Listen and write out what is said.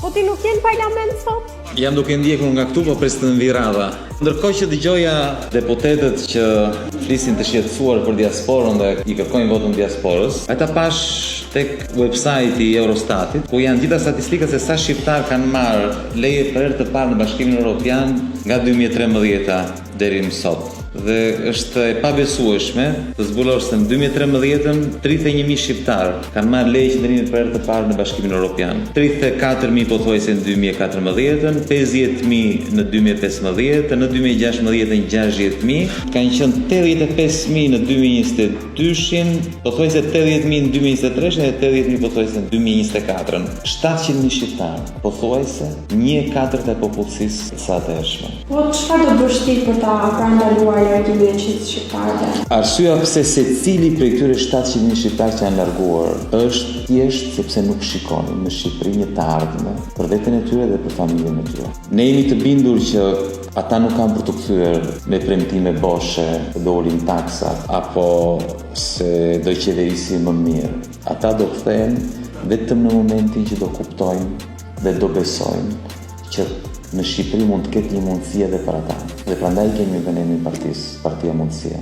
Po ti nuk je në parlament sot? Jam duke ndjekur nga këtu, po pres të mbi radha. Ndërkohë që dëgjoja deputetët që flisin të shqetësuar për diasporën dhe i kërkojnë votën diasporës, ata pash tek website-i Eurostatit, ku janë gjitha statistikat se sa shqiptar kanë marrë leje për herë të parë në Bashkimin Evropian nga 2013 deri më sot. Dhe është e pabesueshme të zbulosh se në 2013-ën 31.000 shqiptar kanë marrë leje qëndrimit për herë të parë në Bashkimin Evropian. 34.000 pothuajse në 2014-ën, 50.000 në 2015, në 2016-ën 60.000, kanë qenë 85.000 në 2022-shin, pothuajse 80.000 në 2023-shin dhe 80.000 pothuajse në 2024-ën. 700.000 shqiptar, pothuajse 1/4 e popullsisë së atëhershme. Po çfarë do bësh ti për ta parandaluar largimin e shqiptarëve? Arsyeja pse secili prej këtyre 700.000 shqiptarë që janë larguar është thjesht sepse nuk shikonin në Shqipëri një të ardhme për veten e tyre dhe për familjen e tyre. Ne jemi të bindur që ata nuk kanë për të kthyer me premtime boshe, do ulin taksat apo se do qeverisin më mirë. Ata do kthehen vetëm në momentin që do kuptojnë dhe do besojnë që në Shqipëri mund të ketë një mundësi edhe për ata. Dhe prandaj kemi venenin partia mundësia.